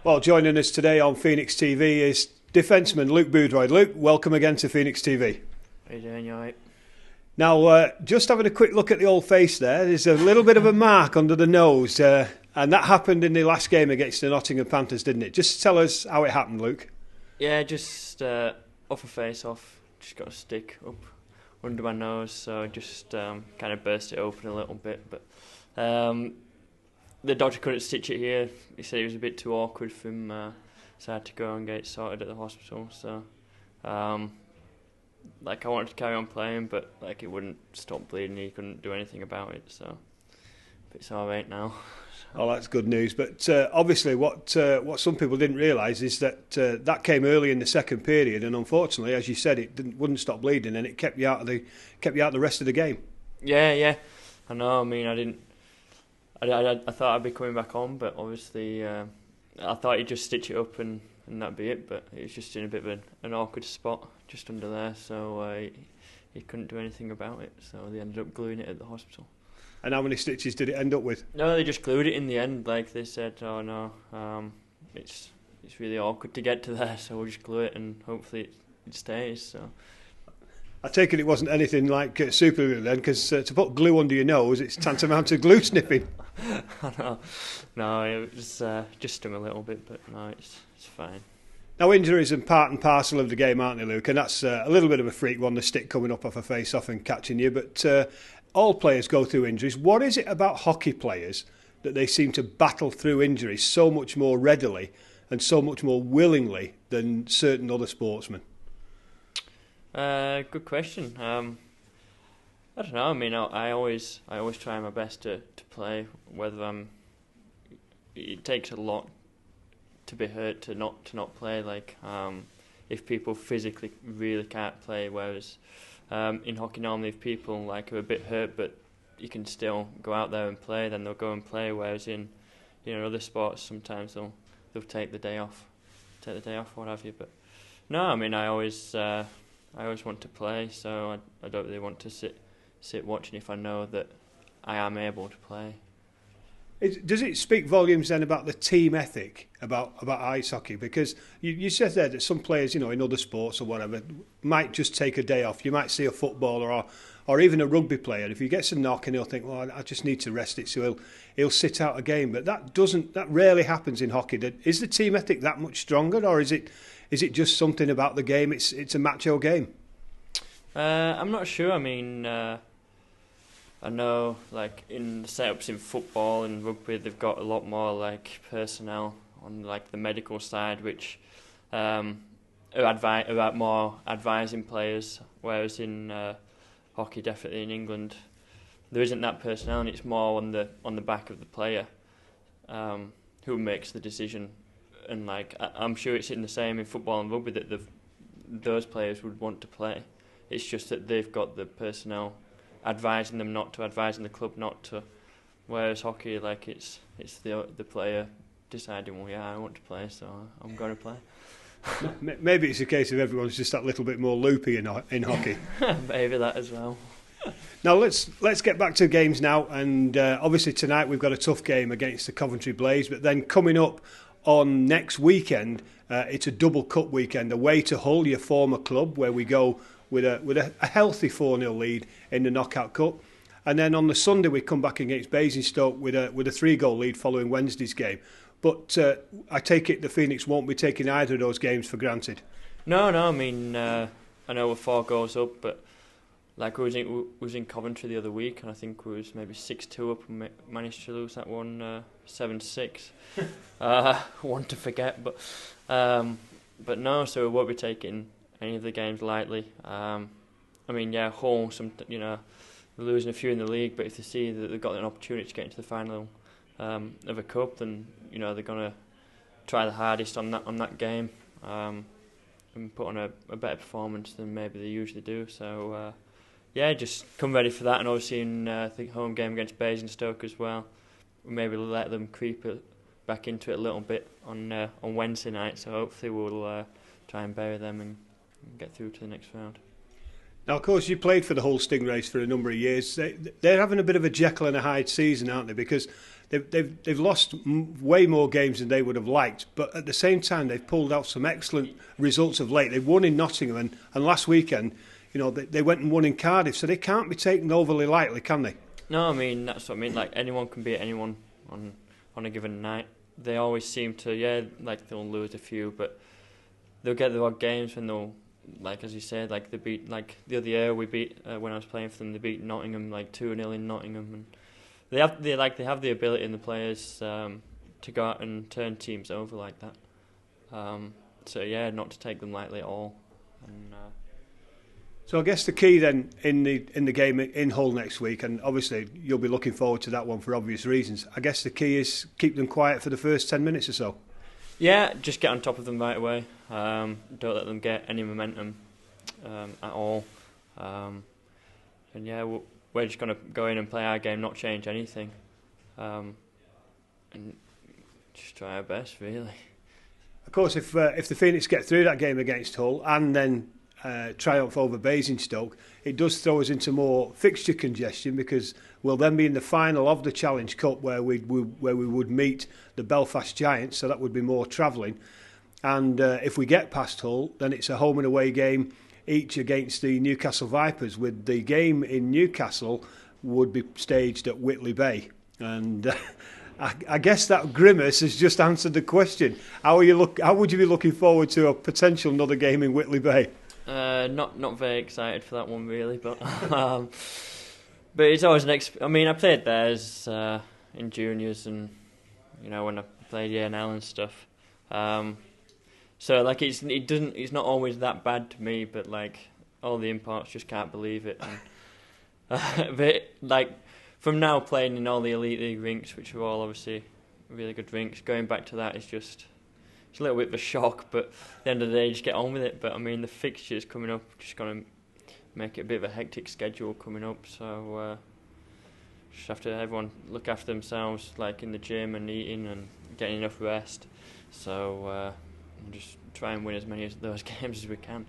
Well, joining us today on Phoenix TV is defenceman Luke Boothroyd. Luke, welcome again to Phoenix TV. How you doing? You alright? Now, just having a quick look at the old face there, there's a little bit of a mark under the nose, and that happened in the last game against the Nottingham Panthers, didn't it? Just tell us how it happened, Luke. Yeah, just off a face-off, just got a stick up under my nose, so I just kind of burst it open a little bit, but the doctor couldn't stitch it here. He said it was a bit too awkward for him, so I had to go and get it sorted at the hospital. So, I wanted to carry on playing, but it wouldn't stop bleeding. He couldn't do anything about it. So, but it's all right now. Oh, that's good news. But obviously, what some people didn't realise is that that came early in the second period, and unfortunately, as you said, it wouldn't stop bleeding, and it kept you out of the rest of the game. Yeah. I know. I mean, I thought I'd be coming back on, but obviously I thought he'd just stitch it up and that'd be it, but it was just in a bit of an awkward spot just under there, so he couldn't do anything about it, so they ended up gluing it at the hospital. And how many stitches did it end up with? No, they just glued it in the end. They said, oh no, it's really awkward to get to there, so we'll just glue it and hopefully it stays. So I take it wasn't anything like super glue then, because to put glue under your nose, it's tantamount to glue sniffing. No, it was just stung a little bit, but no, it's fine. Now, injuries are part and parcel of the game, aren't they, Luke? And that's a little bit of a freak one, the stick coming up off a face-off and catching you. But all players go through injuries. What is it about hockey players that they seem to battle through injuries so much more readily and so much more willingly than certain other sportsmen? Good question. I don't know. I mean, I always try my best to play. Whether it takes a lot to be hurt to not play. If people physically really can't play, whereas in hockey normally if people are a bit hurt but you can still go out there and play, then they'll go and play. Whereas in other sports sometimes they'll take the day off, what have you. But no, I mean I always want to play, so I don't really want to sit watching if I know that I am able to play. Does it speak volumes then about the team ethic about ice hockey? Because you said there that some players, in other sports or whatever, might just take a day off. You might see a footballer or even a rugby player. If he gets a knock and he'll think, well, I just need to rest it, so he'll sit out a game. But that rarely happens in hockey. Is the team ethic that much stronger, or is it just something about the game? It's a macho game. I'm not sure. I mean, I know, in the setups in football and rugby, they've got a lot more personnel on the medical side, which are more advising players. Whereas in hockey, definitely in England, there isn't that personnel, and it's more on the back of the player who makes the decision. And I'm sure it's in the same in football and rugby that those players would want to play. It's just that they've got the personnel advising them not to, advising the club not to. Whereas hockey, it's the player deciding, well, yeah, I want to play, so I'm going to play. Maybe it's a case of everyone's just that little bit more loopy in hockey. Maybe that as well. Now let's get back to games now, and obviously tonight we've got a tough game against the Coventry Blaze, but then coming up on next weekend, it's a double cup weekend away to Hull, your former club, where we go with a healthy 4-0 lead in the Knockout Cup. And then on the Sunday we come back against Basingstoke with a 3-goal lead following Wednesday's game. But I take it the Phoenix won't be taking either of those games for granted. No, I mean, I know we're 4 goals up, but we was in Coventry the other week, and I think we was maybe 6-2 up and managed to lose that one 7-6. One to forget, but no, so we won't be taking any of the games lightly. I mean, yeah, Hull, they're losing a few in the league, but if they see that they've got an opportunity to get into the final of a cup, then they're going to try the hardest on that game and put on a better performance than maybe they usually do. So just come ready for that, and obviously in I think home game against Basingstoke as well. We'll maybe let them creep back into it a little bit on Wednesday night. So hopefully we'll try and bury them and get through to the next round. Now, of course, you played for the Hull Stingrays for a number of years. They're having a bit of a Jekyll and a Hyde season, aren't they? Because they've lost way more games than they would have liked, but at the same time, they've pulled out some excellent results of late. They've won in Nottingham, and last weekend, they went and won in Cardiff, so they can't be taken overly lightly, can they? No, I mean, that's what I mean. Like, anyone can beat anyone on a given night. They always seem to, they'll lose a few, but they'll get the odd games when they'll, like as you said, like they beat, like the other year we beat when I was playing for them, they beat Nottingham like 2-0 in Nottingham, and they have the ability in the players to go out and turn teams over like that. Not to take them lightly at all. And, so I guess the key then in the game in Hull next week, and obviously you'll be looking forward to that one for obvious reasons. I guess the key is keep them quiet for the first 10 minutes or so. Yeah, just get on top of them right away. Don't let them get any momentum at all. We're just going to go in and play our game, not change anything, and just try our best, really. Of course, if the Phoenix get through that game against Hull and then triumph over Basingstoke, it does throw us into more fixture congestion, because we'll then be in the final of the Challenge Cup where we would meet the Belfast Giants, so that would be more travelling. And if we get past Hull, then it's a home and away game each against the Newcastle Vipers, with the game in Newcastle would be staged at Whitley Bay. And I guess that grimace has just answered the question. How would you be looking forward to a potential another game in Whitley Bay? Not very excited for that one, really, but but it's always I played theirs in juniors, and when I played ENL and stuff. So like it's not always that bad to me, but like all the imports just can't believe it. And, but like from now playing in all the Elite League rinks, which are all obviously really good rinks, going back to that is just. It's a little bit of a shock, but at the end of the day, just get on with it. But I mean, the fixtures coming up just going to make it a bit of a hectic schedule coming up. So just have to everyone look after themselves, like in the gym and eating and getting enough rest. So just try and win as many of those games as we can.